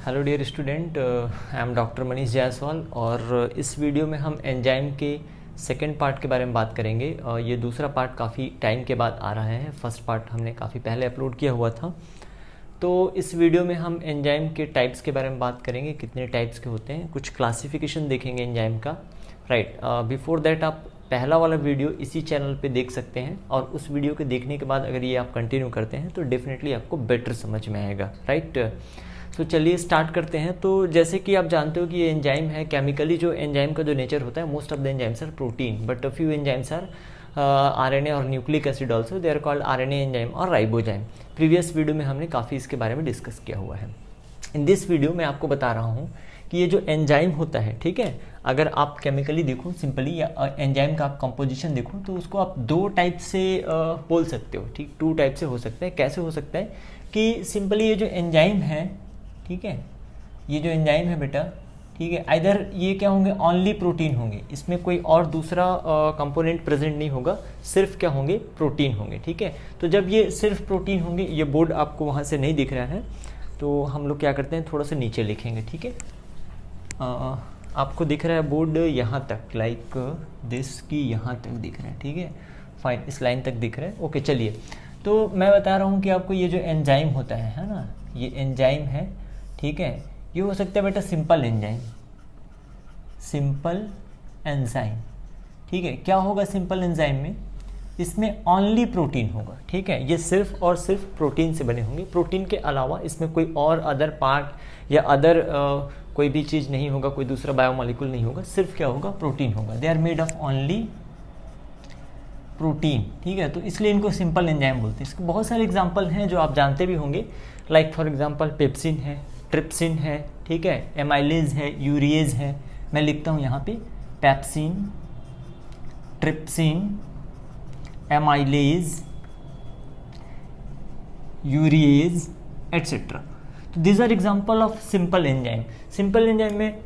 Hello dear student, I am doctor Manish Jaiswal और इस video में हम एंजाइम के सेकेंड पार्ट के बारे में बात करेंगे। ये दूसरा पार्ट काफ़ी टाइम के बाद आ रहा है। फर्स्ट पार्ट हमने काफ़ी पहले अपलोड किया हुआ था। तो इस वीडियो में हम एंजाइम के टाइप्स के बारे में बात करेंगे, कितने टाइप्स के होते हैं, कुछ क्लासिफिकेशन देखेंगे एंजाइम का। राइट, बिफोर दैट आप पहला वाला वीडियो इसी चैनल पे देख सकते हैं और उस वीडियो के देखने के बाद अगर ये आप कंटिन्यू करते हैं तो डेफिनेटली आपको बेटर समझ में आएगा। राइट, तो चलिए स्टार्ट करते हैं। तो जैसे कि आप जानते हो कि ये एंजाइम है, केमिकली जो एंजाइम का जो नेचर होता है, most of the enzymes are protein but few enzymes are RNA और nucleic acid also, they are called RNA enzyme और राइबोजाइम। प्रीवियस वीडियो में हमने काफ़ी इसके बारे में डिस्कस किया हुआ है। इन दिस वीडियो में आपको बता रहा हूँ कि ये जो एंजाइम होता है, ठीक है, अगर आप केमिकली देखो सिंपली या एंजाइम का आप कंपोजिशन देखो तो उसको आप दो टाइप से बोल सकते हो। ठीक, टू टाइप से हो सकता है। कैसे हो सकता है कि सिंपली ये जो एंजाइम है, ठीक है, ये जो एंजाइम है बेटा, ठीक है, आइदर ये क्या होंगे, ओनली प्रोटीन होंगे, इसमें कोई और दूसरा कंपोनेंट प्रेजेंट नहीं होगा, सिर्फ क्या होंगे, प्रोटीन होंगे। ठीक है, तो जब ये सिर्फ प्रोटीन होंगे, ये बोर्ड आपको वहाँ से नहीं दिख रहा है तो हम लोग क्या करते हैं, थोड़ा सा नीचे लिखेंगे। ठीक है, आपको दिख रहा है बोर्ड यहाँ तक, लाइक दिस की यहाँ तक दिख रहा है। ठीक है, फाइन, इस लाइन तक दिख रहा है। ओके, चलिए, तो मैं बता रहा हूँ कि आपको ये जो एंजाइम होता है ना, ये एंजाइम है, ठीक है, ये हो सकता है बेटा सिंपल एंजाइम, सिंपल एंजाइम। ठीक है, क्या होगा सिंपल एंजाइम में, इसमें ओनली प्रोटीन होगा। ठीक है, ये सिर्फ और सिर्फ प्रोटीन से बने होंगे, प्रोटीन के अलावा इसमें कोई और अदर पार्ट या अदर कोई भी चीज़ नहीं होगा, कोई दूसरा बायोमोलिक्यूल नहीं होगा, सिर्फ क्या होगा, प्रोटीन होगा। They are made of only protein. ठीक है, तो इसलिए इनको सिंपल एंजाइम बोलते हैं। इसके बहुत सारे एग्जांपल हैं जो आप जानते भी होंगे, लाइक फॉर एग्जांपल पेप्सिन है, ट्रिप्सिन है, ठीक है, एमाइलेज है, यूरिएज है। मैं लिखता हूँ यहाँ पे pepsin, trypsin, amylase, urease etcetera. तो this are example of simple enzyme. Simple enzyme में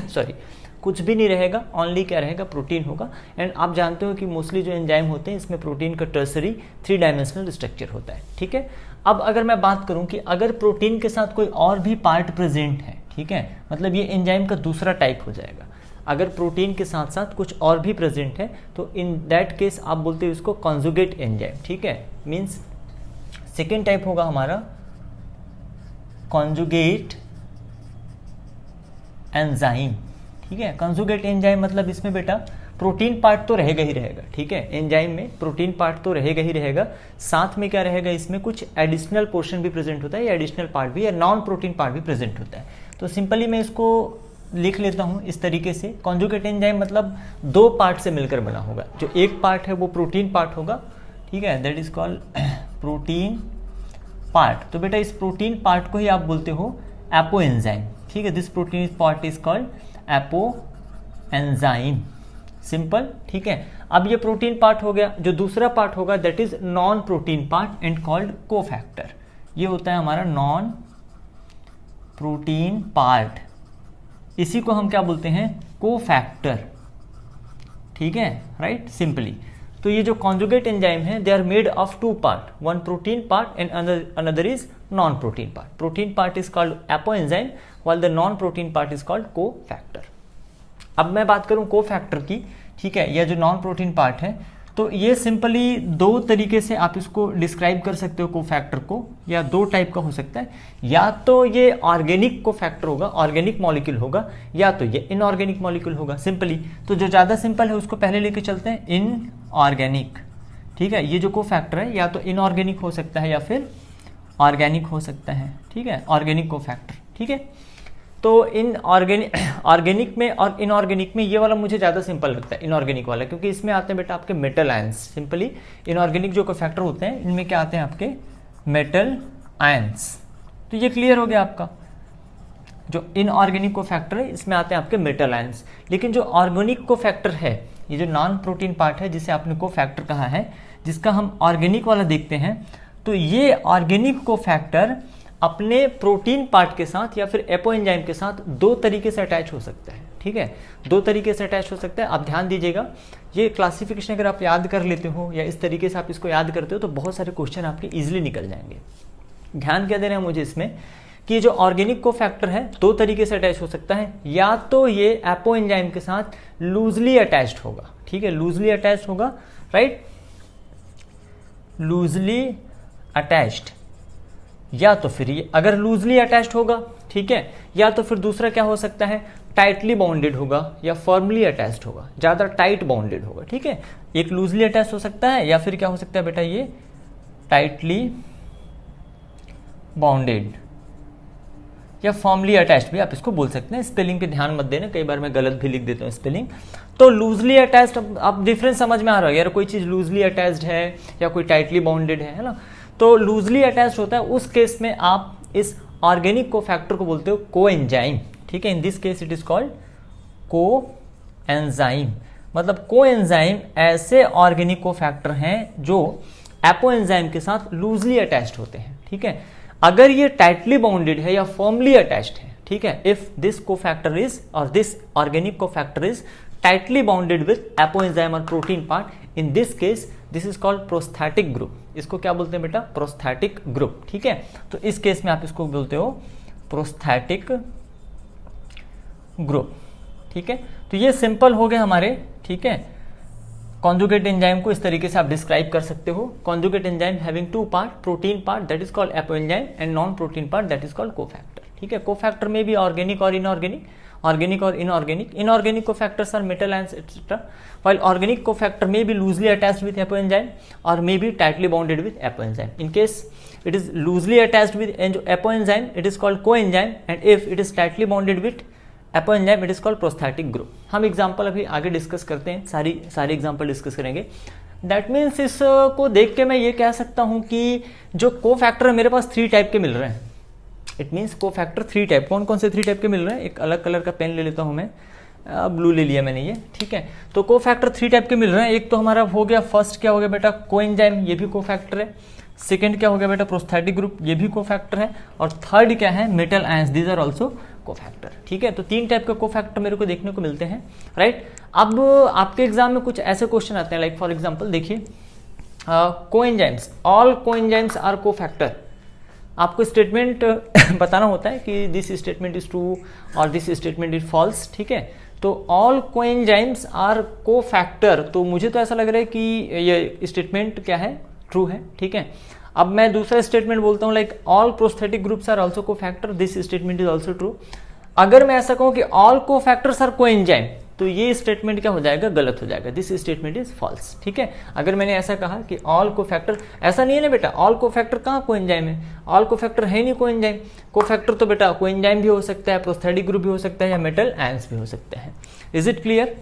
सॉरी कुछ भी नहीं रहेगा, ओनली क्या रहेगा, प्रोटीन होगा। एंड आप जानते हो कि मोस्टली जो एंजाइम होते हैं इसमें प्रोटीन का टर्सरी 3 डायमेंशनल स्ट्रक्चर होता है। ठीक है, अब अगर मैं बात करूं कि अगर प्रोटीन के साथ कोई और भी पार्ट प्रेजेंट है, ठीक है, मतलब ये एंजाइम का दूसरा टाइप हो जाएगा। अगर प्रोटीन के साथ साथ कुछ और भी प्रेजेंट है तो इन दैट केस आप बोलते हो इसको कॉन्जुगेट एंजाइम। ठीक है, मीन्स सेकेंड टाइप होगा हमारा कॉन्जुगेट एंजाइम। ठीक है, कॉन्जुगेट एंजाइम मतलब इसमें बेटा प्रोटीन पार्ट तो रहेगा ही रहेगा। ठीक है, एंजाइम में प्रोटीन पार्ट तो रहेगा ही रहेगा, साथ में क्या रहेगा, इसमें कुछ एडिशनल पोर्शन भी प्रेजेंट होता है या एडिशनल पार्ट भी या नॉन प्रोटीन पार्ट भी प्रेजेंट होता है। तो सिंपली मैं इसको लिख लेता हूं इस तरीके से, कॉन्जुगेट एंजाइम मतलब दो पार्ट से मिलकर बना होगा। जो एक पार्ट है वो प्रोटीन पार्ट होगा, ठीक है, that is called protein part. तो बेटा इस प्रोटीन पार्ट को ही आप बोलते हो एपो एंजाइम। ठीक है, this protein part is called apo enzyme, simple. ठीक है, अब ये प्रोटीन पार्ट हो गया। जो दूसरा पार्ट होगा that is non protein part and called cofactor. ये होता है हमारा नॉन प्रोटीन पार्ट, इसी को हम क्या बोलते हैं, कोफैक्टर। ठीक है, राइट, सिंपली। तो ये जो कॉन्जुगेट एंजाइम है they are made of 2 part, one protein part and another is non protein part. Protein part is called apo enzyme while the non protein part is called cofactor। अब मैं बात करूं cofactor की, ठीक है, या जो नॉन प्रोटीन पार्ट है, तो ये सिंपली दो तरीके से आप इसको डिस्क्राइब कर सकते हो कोफैक्टर को, या दो टाइप का हो सकता है। या तो ये ऑर्गेनिक कोफैक्टर होगा, ऑर्गेनिक मॉलिक्यूल होगा, या तो ये इनऑर्गेनिक मॉलिक्यूल होगा, सिंपली। तो जो ज़्यादा सिंपल है उसको पहले लेके चलते हैं, इनऑर्गेनिक। ठीक है, ये जो कोफैक्टर है या तो इनऑर्गेनिक हो सकता है या फिर ऑर्गेनिक हो सकता है। ठीक है, ऑर्गेनिक कोफैक्टर। ठीक है, तो इन ऑर्गेनिक में और इनऑर्गेनिक में ये वाला मुझे ज़्यादा सिंपल लगता है, इनऑर्गेनिक वाला, क्योंकि इसमें आते हैं बेटा आपके मेटल आयंस। सिंपली इनऑर्गेनिक जो कोफैक्टर होते हैं इनमें क्या आते हैं, आपके मेटल आयंस। तो ये क्लियर हो गया आपका। जो इनऑर्गेनिक कोफैक्टर है इसमें आते हैं आपके मेटल आयंस। लेकिन जो ऑर्गेनिक कोफैक्टर है, ये जो नॉन प्रोटीन पार्ट है जिसे आपने कोफैक्टर कहा है, जिसका हम ऑर्गेनिक वाला देखते हैं, तो ये ऑर्गेनिक कोफैक्टर अपने प्रोटीन पार्ट के साथ या फिर एपो एंजाइम के साथ दो तरीके से अटैच हो सकता है। ठीक है, दो तरीके से अटैच हो सकता है। आप ध्यान दीजिएगा, ये क्लासिफिकेशन अगर आप याद कर लेते हो या इस तरीके से आप इसको याद करते हो तो बहुत सारे क्वेश्चन आपके इजीली निकल जाएंगे। ध्यान क्या देना है मुझे इसमें कि जो ऑर्गेनिक कोफैक्टर है दो तरीके से अटैच हो सकता है, या तो ये एपो एंजाइम के साथ लूजली अटैच्ड होगा, ठीक है, लूजली अटैच्ड होगा, राइट, लूजली अटैच्ड, या तो फिर ये अगर लूजली अटैच्ड होगा, ठीक है, या तो फिर दूसरा क्या हो सकता है, टाइटली बाउंडेड होगा या फर्मली अटैच्ड होगा, ज्यादा टाइट बाउंडेड होगा, ठीक है, एक लूजली अटैच हो सकता है या फिर क्या हो सकता है बेटा, ये टाइटली बाउंडेड या फॉर्मली अटैच्ड भी आप इसको बोल सकते हैं। स्पेलिंग पे ध्यान मत देना, कई बार मैं गलत भी लिख देता हूँ स्पेलिंग। तो लूजली अटैच्ड, आप डिफरेंस समझ में आ रहा है यार, कोई चीज लूजली अटैच्ड है या कोई टाइटली बाउंडेड है ना। तो लूजली अटैच्ड होता है, उस केस में आप इस ऑर्गेनिक कोफैक्टर को बोलते हो कोएंजाइम, ठीक है। In this case it is called coenzyme. मतलब कोएंजाइम ऐसे ऑर्गेनिक कोफैक्टर हैं जो एपो एंजाइम के साथ लूजली अटैच्ड होते हैं, ठीक है। अगर ये टाइटली बाउंडेड है या फर्मली अटैच्ड है, ठीक है, इफ दिस कोफैक्टर इज और this organic cofactor is tightly bounded with apo enzyme और protein part, in this case this is called prosthetic group. इसको क्या बोलते हैं बेटा, प्रोस्थेटिक ग्रुप, ठीक है। तो इस केस में आप इसको बोलते हो प्रोस्थेटिक ग्रुप, ठीक है। तो ये सिंपल हो गए हमारे, ठीक है। कॉन्जुगेट एंजाइम को इस तरीके से आप डिस्क्राइब कर सकते हो, conjugate enzyme having two part, protein part that is called apo enzyme and non protein part that is called cofactor, ठीक है। कोफैक्टर में भी ऑर्गेनिक और इनऑर्गेनिक, ऑर्गेनिक और inorganic, inorganic cofactors are metal ions etcetera, while organic cofactor may be loosely attached with apo enzyme or may be tightly bounded with apo enzyme. In case it is loosely attached with apo enzyme, it is called coenzyme, and if it is tightly bounded with apo enzyme, it is called prosthetic group. हम example अभी आगे discuss करते हैं, सारी example discuss करेंगे। That means इसको देख के मैं ये कह सकता हूँ कि जो कोफैक्टर मेरे पास 3 टाइप के मिल रहे हैं। इट मीन्स कोफैक्टर 3 टाइप, कौन कौन से 3 टाइप के मिल रहे हैं, एक अलग कलर का पेन ले लेता हूँ मैं, ब्लू ले लिया मैंने ये, ठीक है। तो कोफैक्टर 3 टाइप के मिल रहे हैं। एक तो हमारा हो गया, फर्स्ट क्या हो गया बेटा, कोएंजाइम, ये भी कोफैक्टर है। सेकंड क्या हो गया बेटा, प्रोस्थेटिक ग्रुप, ये भी कोफैक्टर है। और थर्ड क्या है, metal ions, these are also cofactor, ठीक है। तो 3 टाइप के कोफैक्टर मेरे को देखने को मिलते हैं, राइट। अब आपके एग्जाम में कुछ ऐसे क्वेश्चन आते हैं, लाइक फॉर एग्जाम्पल देखिए, coenzymes, all coenzymes are cofactor. आपको स्टेटमेंट बताना होता है कि दिस स्टेटमेंट इज ट्रू और दिस स्टेटमेंट इज फॉल्स, ठीक है। तो ऑल कोएंजाइम्स आर कोफैक्टर, तो मुझे तो ऐसा लग रहा है कि ये स्टेटमेंट क्या है, ट्रू है, ठीक है। अब मैं दूसरा स्टेटमेंट बोलता हूँ, like all prosthetic groups are also cofactor, this statement is also true. अगर मैं ऐसा कहूँ कि ऑल कोफैक्टर्स आर कोएंजाइम, तो ये स्टेटमेंट क्या हो जाएगा, गलत हो जाएगा, दिस स्टेटमेंट इज फॉल्स, ठीक है। अगर मैंने ऐसा कहा कि ऑल कोफैक्टर, ऐसा नहीं है ना बेटा, ऑल कोफैक्टर कहाँ कोएंजाइम है, ऑल कोफैक्टर है नहीं कोएंजाइम। कोफैक्टर तो बेटा कोएंजाइम भी हो सकता है, प्रोस्थेटिक ग्रुप भी हो सकता है, या मेटल आयंस भी हो सकते हैं। इज इट क्लियर,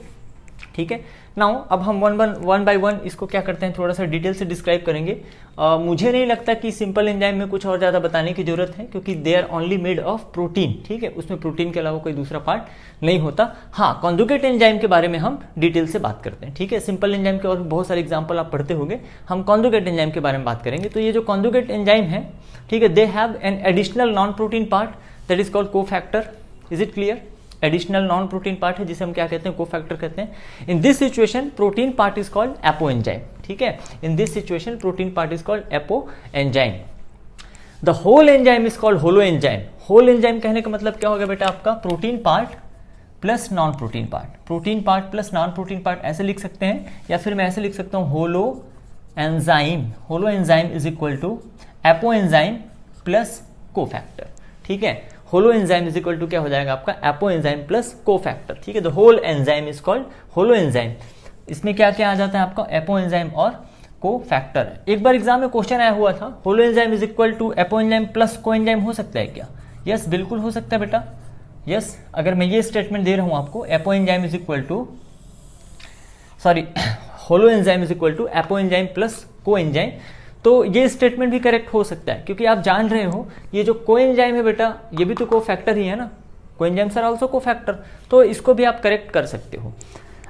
ठीक है। नाउ अब हम वन बाय वन इसको क्या करते हैं, थोड़ा सा डिटेल से डिस्क्राइब करेंगे। मुझे नहीं लगता कि सिंपल एंजाइम में कुछ और ज़्यादा बताने की जरूरत है, क्योंकि they are only made of protein, ठीक है। उसमें प्रोटीन के अलावा कोई दूसरा पार्ट नहीं होता। हाँ, कॉन्जुगेट एंजाइम के बारे में हम डिटेल से बात करते हैं, ठीक है। सिंपल एंजाइम के और बहुत सारे एग्जाम्पल आप पढ़ते होंगे, हम कॉन्जुगेट एंजाइम के बारे में बात करेंगे। तो ये जो कॉन्जुगेट एंजाइम है, ठीक है, they have an additional non protein part that is called cofactor. Is it clear, additional non protein part है जिसे हम क्या कहते हैं, कोफैक्टर कहते हैं। In this situation protein part is called apo enzyme, ठीक है। In this situation protein part is called apo enzyme. The whole enzyme is called holo enzyme. Whole enzyme कहने का मतलब क्या होगा बेटा, आपका protein part plus non protein part, protein part plus non protein part ऐसे लिख सकते हैं, या फिर मैं ऐसे लिख सकता हूं, holo enzyme. Holo enzyme is equal to apo enzyme plus cofactor, ठीक है। Holo enzyme is equal to क्या हो जाएगा आपका, एपो एंजाइम प्लस कोफैक्टर, ठीक है। The whole enzyme is called holo enzyme. इसमें क्या क्या आ जाता है आपका, एपो एंजाइम और कोफैक्टर। एक बार एग्जाम में क्वेश्चन आया हुआ था, holo enzyme is equal to apo enzyme plus coenzyme हो सकता है क्या? यस, बिल्कुल हो सकता है बेटा। यस, अगर मैं ये स्टेटमेंट दे रहा हूं आपको, apo enzyme is equal to, sorry, holo enzyme is equal to apo enzyme plus coenzyme, तो ये स्टेटमेंट भी करेक्ट हो सकता है, क्योंकि आप जान रहे हो ये जो कोएंजाइम है बेटा, ये भी तो कोफैक्टर ही है ना, कोएंजाइम्स आर आल्सो कोफैक्टर, तो इसको भी आप करेक्ट कर सकते हो।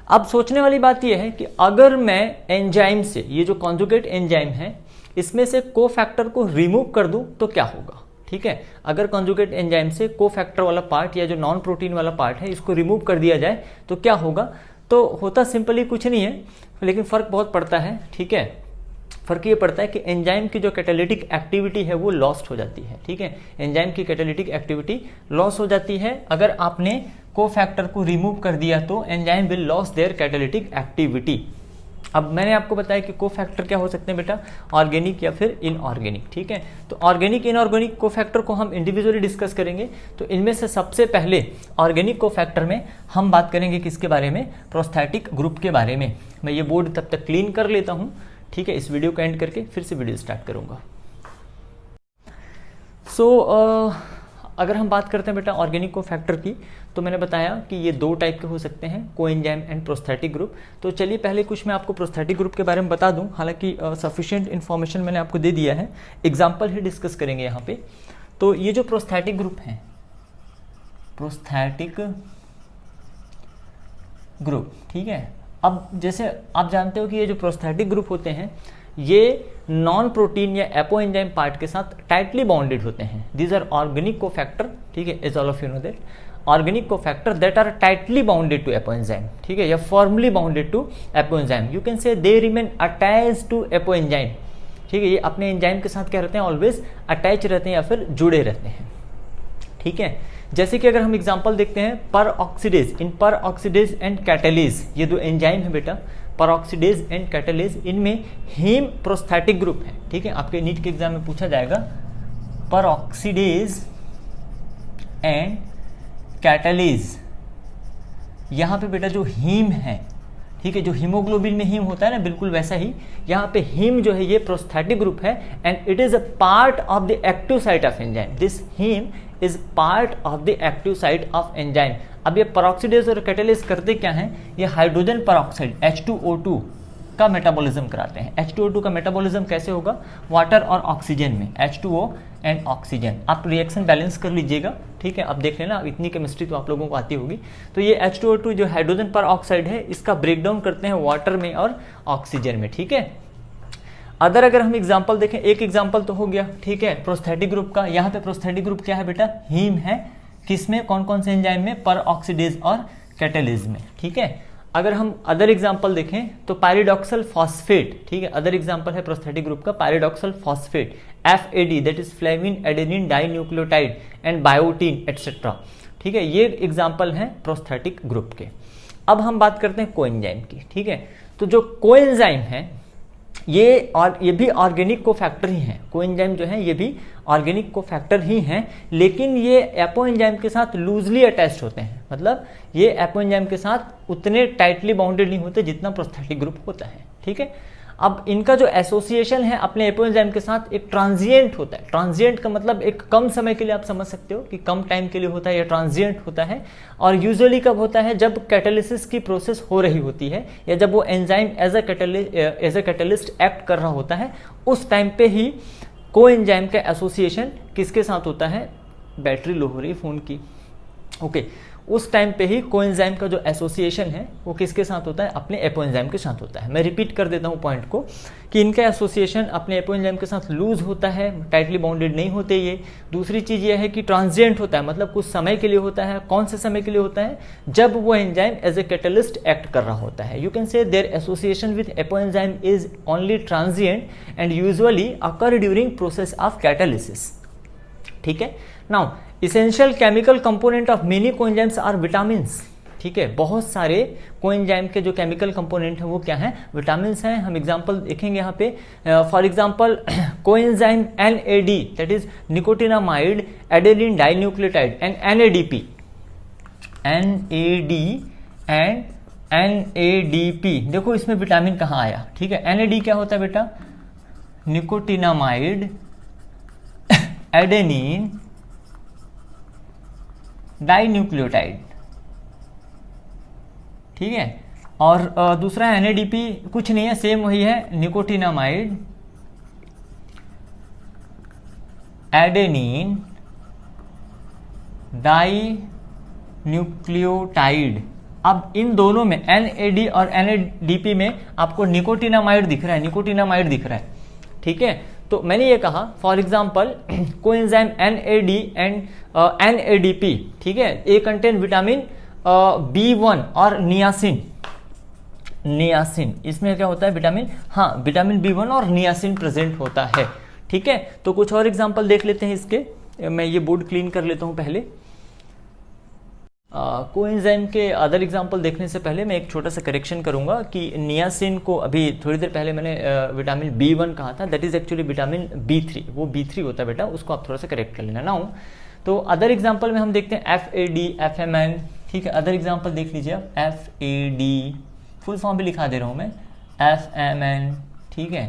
अब सोचने वाली बात ये है कि अगर मैं एंजाइम से, ये जो कॉन्जुगेट एंजाइम है, इसमें से कोफैक्टर को रिमूव कर दूं तो क्या होगा, ठीक है। अगर कॉन्जुगेट एंजाइम से कोफैक्टर वाला पार्ट या जो नॉन प्रोटीन वाला पार्ट है, इसको रिमूव कर दिया जाए तो क्या होगा, तो होता सिंपली कुछ नहीं है, लेकिन फर्क बहुत पड़ता है, ठीक है। फ़र्क ये पड़ता है कि एंजाइम की जो कैटालिटिक एक्टिविटी है वो लॉस्ट हो जाती है। ठीक है, एंजाइम की कैटालिटिक एक्टिविटी लॉस हो जाती है। अगर आपने कोफैक्टर को रिमूव कर दिया तो enzyme will loss their catalytic activity. अब मैंने आपको बताया कि कोफैक्टर क्या हो सकते हैं बेटा, ऑर्गेनिक या फिर इनऑर्गेनिक। ठीक है, तो ऑर्गेनिक इनऑर्गेनिक कोफैक्टर को हम इंडिविजुअली डिस्कस करेंगे। तो इनमें से सबसे पहले ऑर्गेनिक कोफैक्टर में हम बात करेंगे किसके बारे में, प्रोस्थेटिक ग्रुप के बारे में। मैं ये बोर्ड तब तक क्लीन कर लेता हूँ। ठीक है, इस वीडियो को एंड करके फिर से वीडियो स्टार्ट करूँगा। अगर हम बात करते हैं बेटा ऑर्गेनिक कोफैक्टर की, तो मैंने बताया कि ये दो टाइप के हो सकते हैं, कोएंजाइम एंड प्रोस्थेटिक ग्रुप। तो चलिए पहले कुछ मैं आपको प्रोस्थेटिक ग्रुप के बारे में बता दूं, हालांकि सफिशिएंट इन्फॉर्मेशन मैंने आपको दे दिया है, एग्जाम्पल ही डिस्कस करेंगे यहाँ पे। तो ये जो प्रोस्थेटिक ग्रुप हैं, प्रोस्थेटिक ग्रुप, ठीक है। अब जैसे आप जानते हो कि ये जो प्रोस्थेटिक ग्रुप होते हैं ये नॉन प्रोटीन या एपोएंजाइम पार्ट के साथ टाइटली बाउंडेड होते हैं। दीज आर ऑर्गेनिक कोफैक्टर, ठीक है, as all of you know that organic cofactor that are tightly bounded to apoenzyme, ठीक है, या formally bounded to apoenzyme. You can say they remain attached to apoenzyme, ठीक है, ये अपने एंजाइम के साथ क्या रहते हैं, ऑलवेज अटैच रहते हैं या फिर जुड़े रहते हैं। ठीक है, जैसे कि अगर हम एग्जांपल देखते हैं पर ऑक्सीडेज, इन पर ऑक्सीडेज एंड कैटालेज, ये दो एंजाइम है बेटा, पर ऑक्सीडेज एंड कैटालेज, इनमें हीम प्रोस्थेटिक ग्रुप है। ठीक है, आपके नीट के एग्जाम में पूछा जाएगा पर ऑक्सीडेज एंड कैटालेज। यहाँ पे बेटा जो हीम है, ठीक है, जो हीमोग्लोबिन में हीम होता है ना, बिल्कुल वैसा ही यहाँ पे हीम जो है ये प्रोस्थेटिक ग्रुप है and it is a part of the active site of enzyme. This haem is part of the active site of enzyme. अब ये पेरोक्सीडेज और कैटालेज करते क्या हैं, ये हाइड्रोजन पेरोक्साइड H2O2 का मेटाबॉलिज्म कराते हैं। H2O2 का मेटाबॉलिज्म कैसे होगा, वाटर और ऑक्सीजन में, H2O एंड ऑक्सीजन। आप रिएक्शन बैलेंस कर लीजिएगा, ठीक है, अब देख लेना, इतनी केमिस्ट्री तो आप लोगों को आती होगी। तो ये H2O2 जो हाइड्रोजन पेरोक्साइड है इसका ब्रेकडाउन करते हैं वाटर में और ऑक्सीजन में। ठीक है, अगर हम एग्जांपल देखें, एक एग्जांपल तो हो गया, ठीक है, प्रोस्थेटिक ग्रुप का। यहाँ पे प्रोस्थेटिक ग्रुप क्या है बेटा, हीम है, किसमें, कौन कौन से एंजाइम में, पर ऑक्सीडेज और कैटालेज में। ठीक है, अगर हम अदर एग्जांपल देखें तो पायरिडॉक्सल फॉस्फेट, ठीक है, अदर एग्जांपल है प्रोस्थेटिक ग्रुप का pyridoxal phosphate, FAD that is flavin adenine dinucleotide and biotin etcetera. ठीक है, ये एग्जांपल हैं प्रोस्थेटिक ग्रुप के। अब हम बात करते हैं कोएंजाइम की। ठीक है, तो जो कोएंजाइम है ये भी ऑर्गेनिक कोफैक्टर ही हैं। कोएंजाइम जो है ये भी ऑर्गेनिक कोफैक्टर ही हैं, लेकिन ये एपोएंजाइम के साथ लूजली अटैच्ड होते हैं। मतलब ये एपोएंजाइम के साथ उतने टाइटली बाउंडेड नहीं होते जितना प्रोस्थेटिक ग्रुप होता है। ठीक है, अब इनका जो एसोसिएशन है अपने एपोएंजाइम के साथ एक ट्रांजिएंट होता है। ट्रांजिएंट का मतलब एक कम समय के लिए, आप समझ सकते हो कि कम टाइम के लिए होता है या ट्रांजिएंट होता है। और यूजुअली कब होता है, जब कैटालिसिस की प्रोसेस हो रही होती है या जब वो enzyme as a catalyst act कर रहा होता है, उस टाइम पे ही कोएंजाइम का एसोसिएशन किसके साथ होता है, बैटरी लो हो रही फोन की, ओके, उस टाइम पे ही कोएंजाइम का जो एसोसिएशन है वो किसके साथ होता है, अपने एपोएंजाइम के साथ होता है। मैं रिपीट कर देता हूँ पॉइंट को कि इनका एसोसिएशन अपने एपोएंजाइम के साथ लूज होता है, टाइटली बाउंडेड नहीं होते ये। दूसरी चीज़ ये है कि ट्रांजिएंट होता है, मतलब कुछ समय के लिए होता है। कौन से समय के लिए होता है, जब वो enzyme as a catalyst act कर रहा होता है। You can say their association with apoenzyme is only transient and usually occur during process of catalysis. ठीक है, now essential chemical component of many coenzymes are vitamins. ठीक है, बहुत सारे कोएंजाइम के जो केमिकल कंपोनेंट हैं वो क्या हैं, विटामिन्स हैं। हम एग्जांपल देखेंगे यहाँ पे, for example coenzyme NAD that is nicotinamide adenine dinucleotide and NADP and NADP। देखो इसमें विटामिन कहाँ आया, ठीक है। NAD क्या होता है बेटा, निकोटिनामाइड एडेनिन डाइन्यूक्लियोटाइड, ठीक है। और दूसरा NADP कुछ नहीं है, सेम वही है, निकोटिनामाइड एडेनिन डाइन्यूक्लियोटाइड। अब इन दोनों में NAD और NADP में आपको निकोटिनामाइड दिख रहा है, निकोटिनामाइड दिख रहा है, ठीक है। तो मैंने ये कहा for example coenzyme NAD and NADP, ठीक है, ए कंटेन विटामिन B1 और नियासिन। नियासिन, इसमें क्या होता है विटामिन, हाँ विटामिन B1 और नियासिन प्रेजेंट होता है। ठीक है, तो कुछ और एग्जांपल देख लेते हैं इसके। मैं ये बोर्ड क्लीन कर लेता हूँ पहले। कोएंजाइम के अदर एग्जांपल देखने से पहले मैं एक छोटा सा करेक्शन करूंगा कि नियासिन को अभी थोड़ी देर पहले मैंने विटामिन B1 कहा था, that is actually vitamin B3, वो B3 होता है बेटा, उसको आप थोड़ा सा करेक्ट कर लेना ना हो। तो अदर एग्जांपल में हम देखते हैं FAD, FMN। ठीक है, अदर एग्जांपल देख लीजिए आप, FAD फुल फॉर्म भी लिखा दे रहा हूँ मैं, FMN, ठीक है,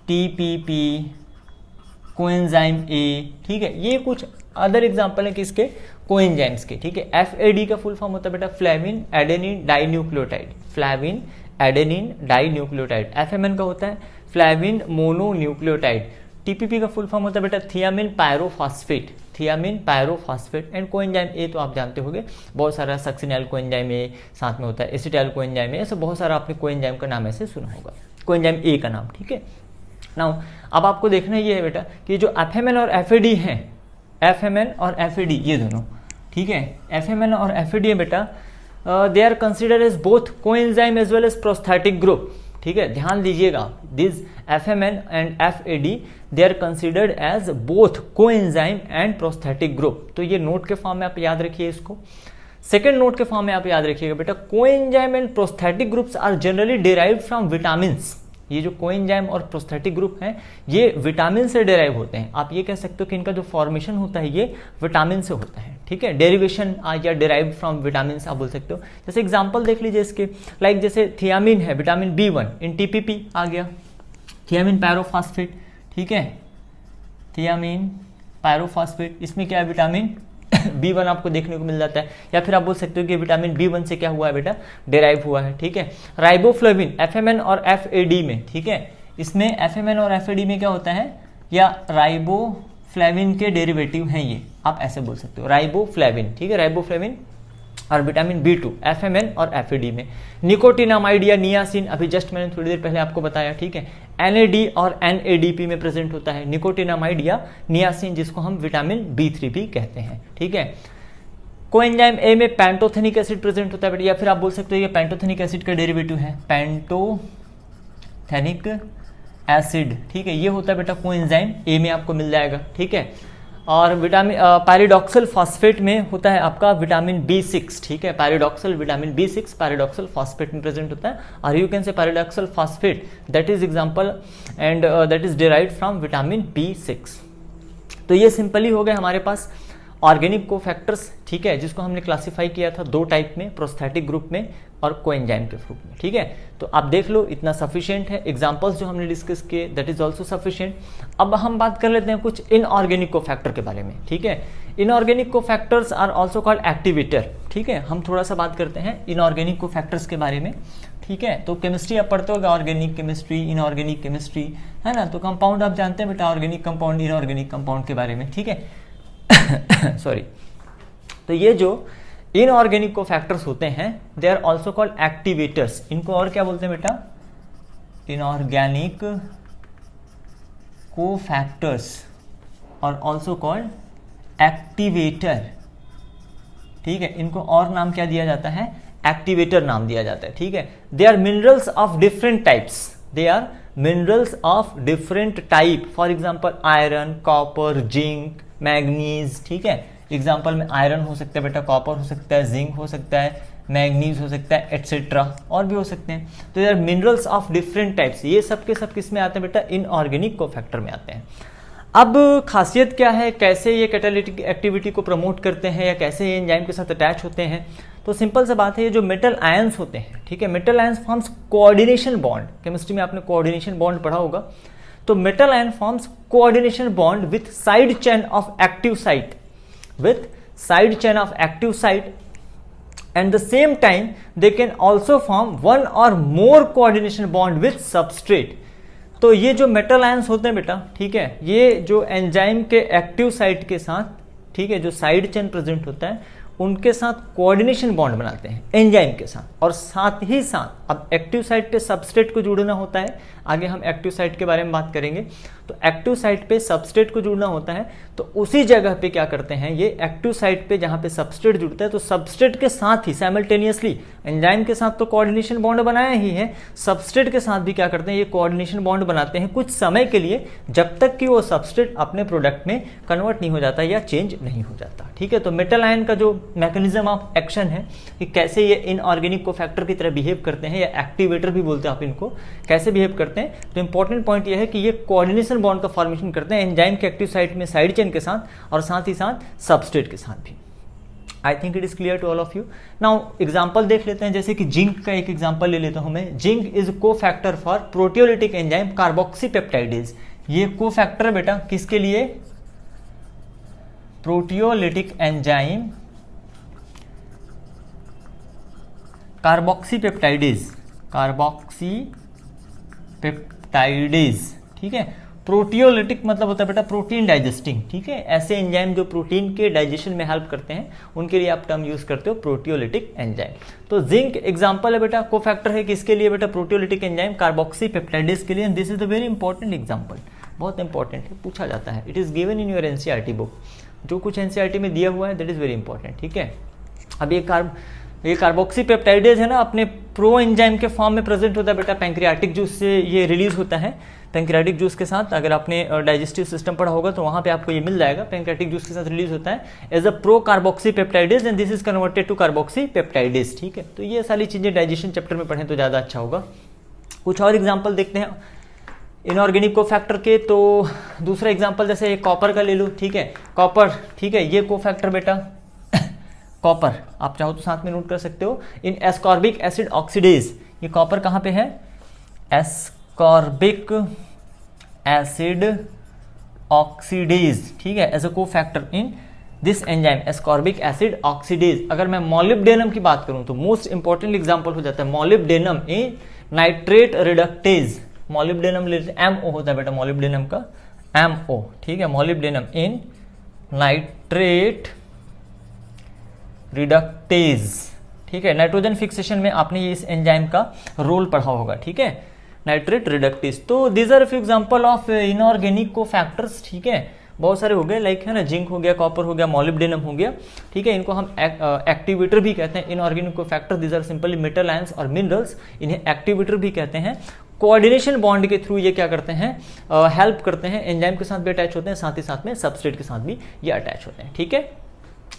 TPP, कोएंजाइम A। ठीक है, ये कुछ अदर एग्जांपल है किसके, कोएंजाइम्स के। ठीक है, FAD का फुल फॉर्म होता है बेटा flavin adenine dinucleotide, flavin adenine dinucleotide. FMN का होता है फ्लेविन मोनोन्यूक्लियोटाइड। TPP का फुल फॉर्म होता है बेटा thiamine pyrophosphate, thiamine pyrophosphate. And coenzyme A तो आप जानते होंगे, बहुत सारा सक्सिनल कोएंजाइम A साथ में होता है, एसिटाइल कोएंजाइम A, ऐसे बहुत सारा आपने कोएंजाइम का नाम ऐसे सुना होगा, कोएंजाइम A का नाम। ठीक है, नाउ अब आपको देखना ये है बेटा कि जो FMN और FAD हैं, FMN और FAD ये दोनों, ठीक है, FMN और FAD है बेटा, they are considered as both coenzyme as well as prosthetic group. ठीक है, ध्यान दीजिएगा, this FMN and FAD they are considered as both coenzyme and prosthetic group. तो ये नोट के फॉर्म में आप याद रखिए इसको। सेकेंड नोट के फॉर्म में आप याद रखिएगा बेटा, coenzyme and prosthetic groups are generally derived from vitamins. ये जो कोएंजाइम और प्रोस्थेटिक ग्रुप हैं ये विटामिन से डिराइव होते हैं। आप ये कह सकते हो कि इनका जो फॉर्मेशन होता है ये विटामिन से होता है। ठीक है, डेरिवेशन या डिराइव्ड फ्रॉम विटामिन आप बोल सकते हो। जैसे एग्जांपल देख लीजिए इसके, लाइक जैसे थियामिन है, विटामिन B1 इन TPP आ गया, थियामिन पायरोफॉस्फेट। ठीक है, थियामिन पायरोफॉस्फेट, इसमें क्या है विटामिन B1 आपको देखने को मिल जाता है, या फिर आप बोल सकते हो कि विटामिन B1 से क्या हुआ है बेटा, डेराइव हुआ है। ठीक है, राइबोफ्लेविन FMN और FAD में, ठीक है, इसमें FMN और FAD में क्या होता है, या राइबोफ्लेविन के डेरिवेटिव हैं ये, आप ऐसे बोल सकते हो राइबोफ्लेविन। ठीक है, राइबोफ्लेविन और विटामिन B2 FMN और FAD में। निकोटिनामाइड या नियासिन, अभी जस्ट मैंने थोड़ी देर पहले आपको बताया। ठीक है, NAD और NADP में प्रेजेंट होता है निकोटिनामाइड या नियासिन, जिसको हम विटामिन B3 भी कहते हैं। ठीक है, कोएंजाइम A में पैंटोथेनिक एसिड प्रेजेंट होता है, या फिर आप बोल सकते हो ये पैंटोथेनिक एसिड का डेरिवेटिव है, पैंटोथेनिक एसिड। ठीक है, ये होता है बेटा कोएंजाइम A में आपको मिल जाएगा। ठीक है, और विटामिन पैराडॉक्सल फॉस्फेट में होता है आपका विटामिन B6। ठीक है, paradoxical vitamin B6 paradoxical phosphate में प्रेजेंट होता है, और यू कैन से paradoxical phosphate that is example and that is derived from vitamin B6। तो ये सिंपली हो गए हमारे पास ऑर्गेनिक कोफैक्टर्स। ठीक है, जिसको हमने क्लासिफाई किया था दो टाइप में, प्रोस्थेटिक ग्रुप में और कोएंजाइम के ग्रुप में। ठीक है, तो आप देख लो इतना सफिशिएंट है, एग्जांपल्स जो हमने डिस्कस किए दैट इज आल्सो सफिशिएंट। अब हम बात कर लेते हैं कुछ इनऑर्गेनिक कोफैक्टर के बारे में। ठीक है, inorganic cofactors are also called activator. ठीक है, हम थोड़ा सा बात करते हैं इनऑर्गेनिक कोफैक्टर्स के बारे में। ठीक है, तो केमिस्ट्री आप पढ़ते होगा, ऑर्गेनिक केमिस्ट्री, इनऑर्गेनिक केमिस्ट्री, है ना। तो कंपाउंड आप जानते हैं बेटा, ऑर्गेनिक कंपाउंड, इनऑर्गेनिक कंपाउंड के बारे में। ठीक है, सॉरी। तो ये जो इनऑर्गेनिक कोफैक्टर्स होते हैं they are also called activators. इनको और क्या बोलते हैं बेटा, इनऑर्गेनिक कोफैक्टर्स और ऑल्सो कॉल्ड एक्टिवेटर। ठीक है, इनको और नाम क्या दिया जाता है, एक्टिवेटर नाम दिया जाता है। ठीक है, they are minerals of different types, they are minerals of different type, for example iron, copper, zinc, manganese. ठीक है, एग्जाम्पल में आयरन हो सकता है बेटा, कॉपर हो सकता है, जिंक हो सकता है, मैग्नीज हो सकता है, एटसेट्रा, और भी हो सकते हैं। तो यार मिनरल्स ऑफ डिफरेंट टाइप्स, ये सब के सब किस में आते हैं बेटा, इनऑर्गेनिक कोफैक्टर में आते हैं। अब खासियत क्या है, कैसे ये कैटालिटिक एक्टिविटी को प्रमोट करते हैं या कैसे ये एंजाइम के साथ अटैच होते हैं, तो सिंपल सा बात है, ये जो मेटल आयंस होते हैं, ठीक है, metal ions forms coordination bond. Chemistry में आपने कोऑर्डिनेशन बॉन्ड पढ़ा होगा। तो metal ion forms coordination bond with side chain of active site, with side chain of active site, and the same time they can also form one or more coordination bond with substrate। तो ये जो metal ions होते हैं बेटा, ठीक है, ये जो एंजाइम के एक्टिव साइट के साथ, ठीक है, जो साइड चेन प्रेजेंट होता है उनके साथ कोऑर्डिनेशन बॉन्ड बनाते हैं एंजाइम के साथ, और साथ ही साथ अब एक्टिव साइट पे सबस्ट्रेट को जुड़ना होता है। आगे हम एक्टिव साइट के बारे में बात करेंगे। तो एक्टिव साइट पे सबस्ट्रेट को जुड़ना होता है, तो उसी जगह पे क्या करते हैं, ये एक्टिव साइट पे जहाँ पे सबस्ट्रेट जुड़ता है, तो सबस्ट्रेट के साथ ही साइमल्टेनियसली एंजाइम के साथ तो कोऑर्डिनेशन बॉन्ड बनाया ही है, सबस्ट्रेट के साथ भी क्या करते हैं, ये कोऑर्डिनेशन बॉन्ड बनाते हैं कुछ समय के लिए, जब तक कि वो सबस्ट्रेट अपने प्रोडक्ट में कन्वर्ट नहीं हो जाता या चेंज नहीं हो जाता। ठीक है, तो मेटल आयन का जो मैकेनिज्म ऑफ एक्शन है कि कैसे ये इनऑर्गेनिक कोफैक्टर की तरह बिहेव करते हैं, या एक्टिवेटर भी बोलते हैं आप इनको, कैसे बिहेव करते हैं, तो इंपॉर्टेंट पॉइंट ये है कि ये कोऑर्डिनेशन बॉन्ड का फॉर्मेशन करते हैं एंजाइम के एक्टिव साइट में साइड चेन के साथ, और साथ ही साथ सबस्ट्रेट के साथ भी। I think it is clear to all of you. Now example देख लेते हैं, जैसे कि जिंक का एक एग्जाम्पल ले लेता हूं मैं। जिंक इज को factor for proteolytic enzyme carboxypeptidase. ये को फैक्टर है बेटा किसके लिए, प्रोटियोलिटिक एंजाइम कार्बोक्सीपेप्टाइडेज, कार्बोक्सीपेप्टाइडेज। ठीक है, प्रोटियोलिटिक मतलब होता है बेटा प्रोटीन डाइजेस्टिंग। ठीक है, ऐसे एंजाइम जो प्रोटीन के डाइजेशन में हेल्प करते हैं, उनके लिए आप टर्म यूज करते हो प्रोटियोलिटिक एंजाइम। तो जिंक एग्जांपल है बेटा, कोफैक्टर है किसके लिए बेटा, प्रोटियोलिटिक एंजाइम कार्बोक्सीपेप्टाइडेज के लिए। This is the very important example, बहुत इंपॉर्टेंट है, पूछा जाता है। It is given in your NCERT book, जो कुछ एनसीईआरटी में दिया हुआ है दैट इज वेरी इंपॉर्टेंट। ठीक है, अब ये कार्बोक्सीपेप्टाइडेज है ना, अपने प्रो एंजाइम के फॉर्म में प्रेजेंट होता है बेटा, पैंक्रियाटिक जूस से ये रिलीज होता है। पैंक्रियाटिक जूस के साथ, अगर आपने डाइजेस्टिव सिस्टम पढ़ा होगा तो वहां पे आपको ये मिल जाएगा, पैंक्रियाटिक जूस के साथ रिलीज होता है as a pro carboxypeptidase and this is converted to carboxypeptidase. ठीक है, तो ये सारी चीजें डाइजेशन चैप्टर में पढ़ें तो ज्यादा अच्छा होगा। कुछ और एग्जाम्पल देखते हैं इनऑर्गेनिक कोफैक्टर के। तो दूसरा एग्जाम्पल जैसे कॉपर का ले लो। ठीक है, कॉपर, ठीक है, ये कोफैक्टर बेटा कॉपर, आप चाहो तो साथ में नोट कर सकते हो, इन एस्कॉर्बिक एसिड ऑक्सीडेज। ये कॉपर कहाँ पे है, एस्कॉर्बिक एसिड ऑक्सीडेज। ठीक है, as a cofactor in this enzyme ascorbic acid oxidase. अगर मैं मोलिब्डेनम की बात करूं तो मोस्ट इंपॉर्टेंट एग्जांपल हो जाता है मोलिब्डेनम इन नाइट्रेट रिडक्टेज। मोलिब्डेनम लेते हैं, MO होता है बेटा मोलिब्डेनम का, MO। ठीक है, मोलिब्डेनम इन नाइट्रेट रिडक्टेज। ठीक है, नाइट्रोजन फिक्सेशन में आपने ये इस एंजाइम का रोल पढ़ा होगा। ठीक है, नाइट्रेट रिडक्टेज। तो these are few example of inorganic cofactors. ठीक है, बहुत सारे हो गए, लाइक है ना, जिंक हो गया, कॉपर हो गया, मोलिब्डेनम हो गया। ठीक है, इनको हम एक्टिवेटर भी कहते हैं। Inorganic cofactor these are simply metal ions और मिनरल्स, इन्हें एक्टिवेटर भी कहते हैं। कोऑर्डिनेशन बॉन्ड के थ्रू ये क्या करते हैं, हेल्प करते हैं, एंजाइम के साथ भी अटैच होते हैं, साथ ही साथ में सबस्ट्रेट के साथ भी ये अटैच होते हैं। ठीक है,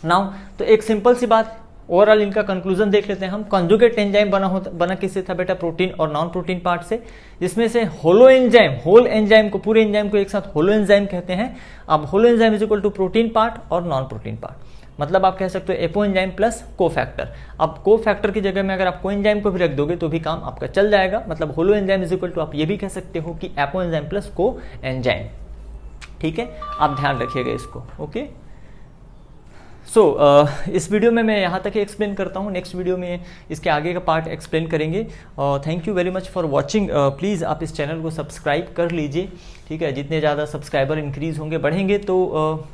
नाउ तो एक सिंपल सी बात, ओवरऑल इनका कंक्लूजन देख लेते हैं हम। कॉन्जुगेट एंजाइम बना किससे था बेटा, प्रोटीन और नॉन प्रोटीन पार्ट से, जिसमें से होलो एंजाइम, होल एंजाइम को, पूरे एंजाइम को एक साथ होलो एंजाइम कहते हैं। अब holo enzyme is equal to protein part और नॉन प्रोटीन पार्ट, मतलब आप कह सकते हो एपो एंजाइम प्लस कोफैक्टर। अब कोफैक्टर की जगह में अगर आप को एंजाइम को भी रख दोगे तो भी काम आपका चल जाएगा, मतलब holo enzyme is equal to आप ये भी कह सकते हो कि apo enzyme plus coenzyme. ठीक है, आप ध्यान रखिएगा इसको। ओके, सो इस वीडियो में मैं यहाँ तक ही एक्सप्लेन करता हूँ, नेक्स्ट वीडियो में इसके आगे का पार्ट एक्सप्लेन करेंगे। Thank you very much for watching. Please आप इस चैनल को सब्सक्राइब कर लीजिए। ठीक है, जितने ज़्यादा सब्सक्राइबर इंक्रीज होंगे, बढ़ेंगे, तो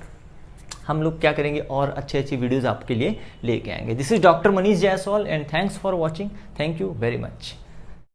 हम लोग क्या करेंगे और अच्छी अच्छी वीडियोज़ आपके लिए लेके आएंगे। This is doctor Manish Jaiswal and thanks for watching. Thank you very much.